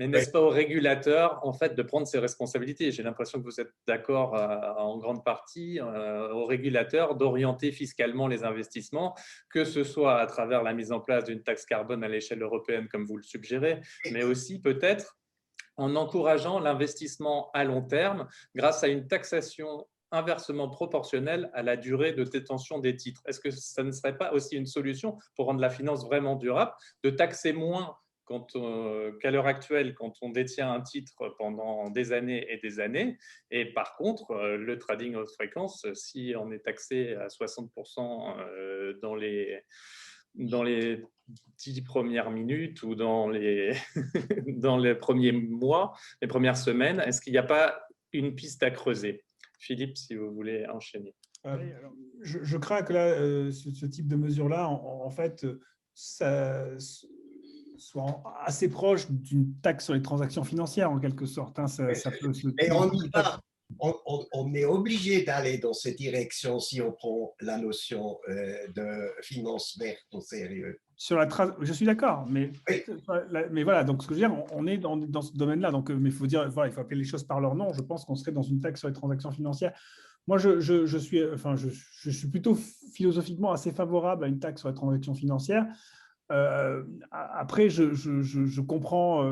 Mais n'est-ce pas au régulateur, en fait, de prendre ses responsabilités? J'ai l'impression que vous êtes d'accord en grande partie, au régulateur d'orienter fiscalement les investissements, que ce soit à travers la mise en place d'une taxe carbone à l'échelle européenne, comme vous le suggérez, mais aussi peut-être en encourageant l'investissement à long terme grâce à une taxation inversement proportionnelle à la durée de détention des titres. Est-ce que ça ne serait pas aussi une solution pour rendre la finance vraiment durable, de taxer moins qu'à l'heure actuelle quand on détient un titre pendant des années et des années, et par contre, le trading haute fréquence, si on est taxé à 60% dans les 10 premières minutes ou dans dans les premiers mois, les premières semaines, est-ce qu'il n'y a pas une piste à creuser? Philippe, si vous voulez enchaîner. Je crains que là, ce type de mesure-là, en fait, ça soit assez proche d'une taxe sur les transactions financières, en quelque sorte. Hein. Ça peut Mais on y va. On est obligé d'aller dans cette direction si on prend la notion de finance verte au sérieux. Je suis d'accord, mais, oui. Mais voilà, donc ce que je veux dire, on est dans ce domaine-là, donc mais il faut dire, voilà, il faut appeler les choses par leur nom. Je pense qu'on serait dans une taxe sur les transactions financières. Moi, je suis plutôt philosophiquement assez favorable à une taxe sur les transactions financières. Après, je comprends,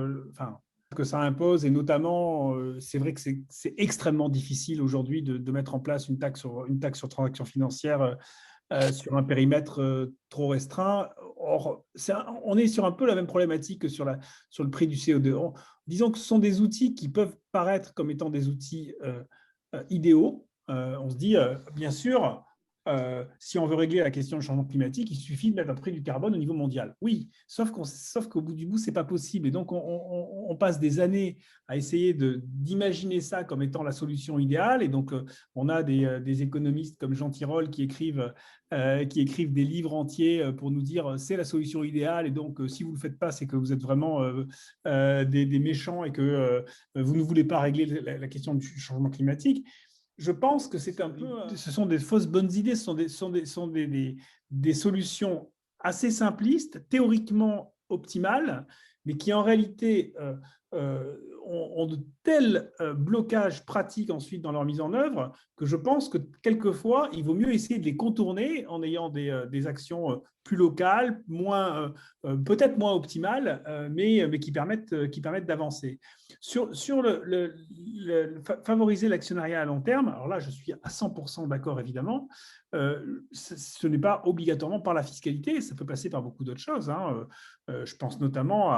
que ça impose, et notamment, c'est vrai que c'est extrêmement difficile aujourd'hui de mettre en place une taxe sur transactions financières sur un périmètre trop restreint. Or, on est sur un peu la même problématique que sur le prix du CO2. Disons que ce sont des outils qui peuvent paraître comme étant des outils idéaux. On se dit, bien sûr, si on veut régler la question du changement climatique, il suffit de mettre un prix du carbone au niveau mondial. Oui, sauf qu'au bout du bout, ce n'est pas possible. Et donc, on passe des années à essayer d'imaginer ça comme étant la solution idéale. Et donc, on a des économistes comme Jean Tirole qui écrivent des livres entiers pour nous dire c'est la solution idéale. Et donc, si vous ne le faites pas, c'est que vous êtes vraiment des méchants et que vous ne voulez pas régler la question du changement climatique. Je pense que c'est un peu, ce sont des fausses bonnes idées, ce sont des solutions assez simplistes, théoriquement optimales, mais qui en réalité ont de tels blocages pratiques ensuite dans leur mise en œuvre que je pense que quelquefois, il vaut mieux essayer de les contourner en ayant des actions plus locales, peut-être moins optimales, mais qui permettent d'avancer. Sur favoriser l'actionnariat à long terme, alors là, je suis à 100% d'accord, évidemment. Ce n'est pas obligatoirement par la fiscalité, ça peut passer par beaucoup d'autres choses. Hein. Je pense notamment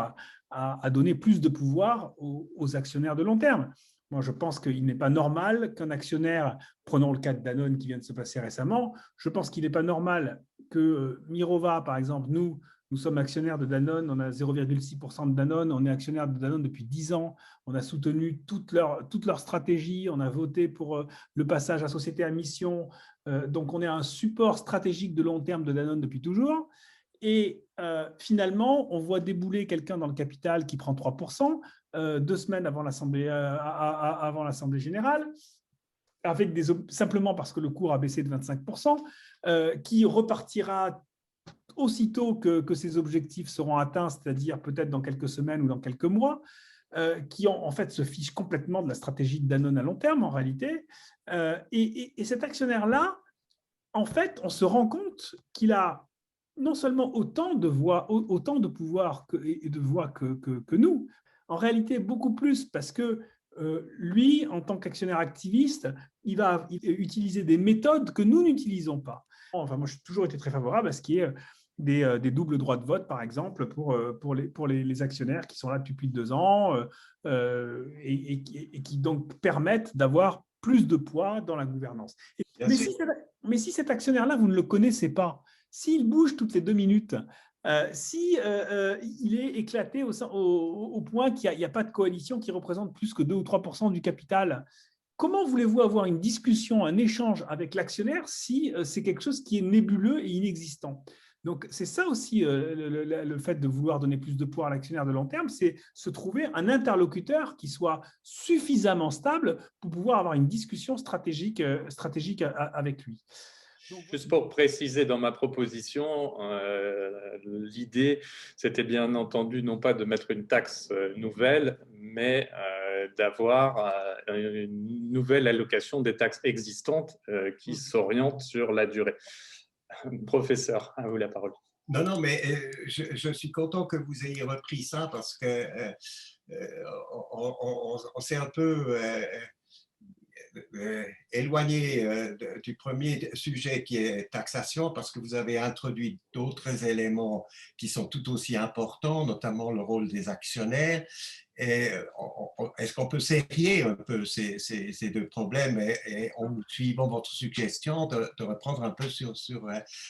à donner plus de pouvoir aux actionnaires de long terme. Moi, je pense qu'il n'est pas normal qu'un actionnaire, prenons le cas de Danone qui vient de se passer récemment, je pense qu'il n'est pas normal que Mirova, par exemple, nous sommes actionnaires de Danone, on a 0,6% de Danone, on est actionnaire de Danone depuis 10 ans, on a soutenu toute leur stratégie, on a voté pour le passage à société à mission, donc on est un support stratégique de long terme de Danone depuis toujours. Et finalement, on voit débouler quelqu'un dans le capital qui prend 3%, 2 semaines avant l'Assemblée générale, simplement parce que le cours a baissé de 25%, qui repartira aussitôt que ces objectifs seront atteints, c'est-à-dire peut-être dans quelques semaines ou dans quelques mois, qui en fait se fiche complètement de la stratégie de Danone à long terme en réalité. Et cet actionnaire-là, en fait, on se rend compte qu'il a non seulement autant de pouvoir et de voix que nous, en réalité beaucoup plus, parce que lui, en tant qu'actionnaire activiste, il va utiliser des méthodes que nous n'utilisons pas. Enfin, moi, j'ai toujours été très favorable à ce qui est des doubles droits de vote, par exemple, pour les actionnaires qui sont là depuis plus de 2 ans et qui donc permettent d'avoir plus de poids dans la gouvernance. Mais si cet actionnaire-là, vous ne le connaissez pas, s'il bouge toutes les 2 minutes, il est éclaté au point qu'il n'y a pas de coalition qui représente plus que 2 ou 3% du capital, comment voulez-vous avoir une discussion, un échange avec l'actionnaire si c'est quelque chose qui est nébuleux et inexistant? Donc, c'est ça aussi le fait de vouloir donner plus de poids à l'actionnaire de long terme, c'est se trouver un interlocuteur qui soit suffisamment stable pour pouvoir avoir une discussion stratégique avec lui. Juste pour préciser dans ma proposition, l'idée, c'était bien entendu non pas de mettre une taxe nouvelle, mais d'avoir une nouvelle allocation des taxes existantes qui s'oriente sur la durée. Professeur, à vous la parole. Non, non, mais je suis content que vous ayez repris ça parce que on s'est un peu éloigné du premier sujet qui est taxation parce que vous avez introduit d'autres éléments qui sont tout aussi importants, notamment le rôle des actionnaires. Est-ce qu'on peut serrer un peu ces deux problèmes et en suivant votre suggestion de reprendre un peu sur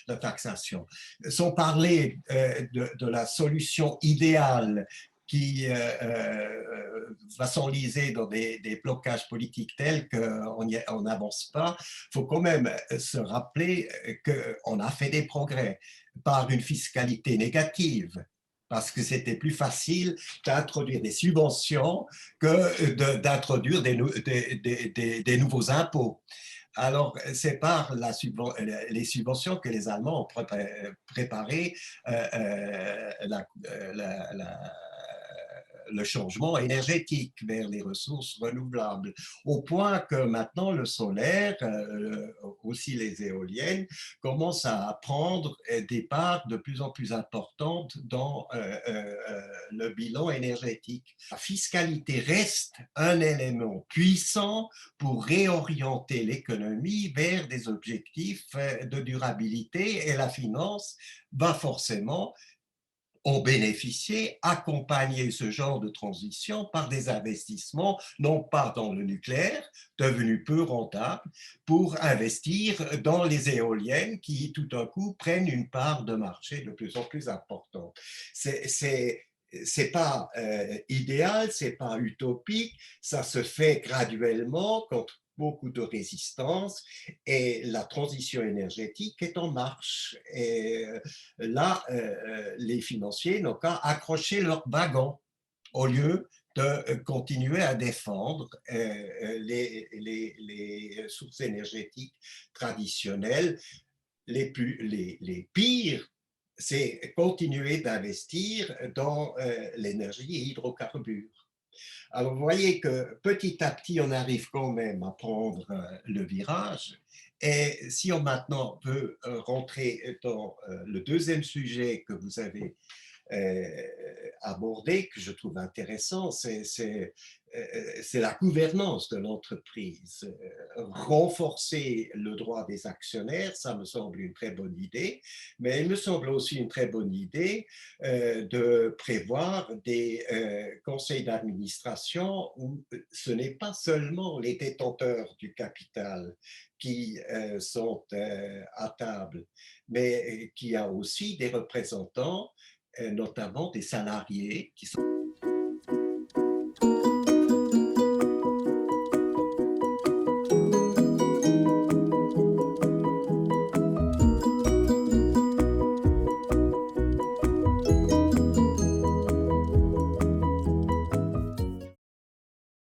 la taxation? Sans parler de la solution idéale qui va s'enliser dans des blocages politiques tels qu'on n'avance pas, il faut quand même se rappeler qu'on a fait des progrès par une fiscalité négative, parce que c'était plus facile d'introduire des subventions que d'introduire des nouveaux impôts. Alors, c'est par les subventions que les Allemands ont préparé le changement énergétique vers les ressources renouvelables, au point que maintenant le solaire, aussi les éoliennes, commencent à prendre des parts de plus en plus importantes dans le bilan énergétique. La fiscalité reste un élément puissant pour réorienter l'économie vers des objectifs de durabilité, et la finance va forcément ont bénéficié, accompagner ce genre de transition par des investissements, non pas dans le nucléaire, devenu peu rentable, pour investir dans les éoliennes qui, tout d'un coup, prennent une part de marché de plus en plus importante. C'est pas idéal, c'est pas utopique, ça se fait graduellement contre beaucoup de résistance, et la transition énergétique est en marche. Et là, les financiers n'ont qu'à accrocher leur wagon au lieu de continuer à défendre les sources énergétiques traditionnelles. Les pires, c'est continuer d'investir dans l'énergie et hydrocarbures. Alors, vous voyez que petit à petit, on arrive quand même à prendre le virage. Et si on maintenant veut rentrer dans le deuxième sujet que vous avez abordé, que je trouve intéressant, c'est la gouvernance de l'entreprise. Renforcer le droit des actionnaires, ça me semble une très bonne idée, mais il me semble aussi une très bonne idée de prévoir des conseils d'administration où ce n'est pas seulement les détenteurs du capital qui sont à table, mais qu'il y a aussi des représentants, notamment des salariés qui sont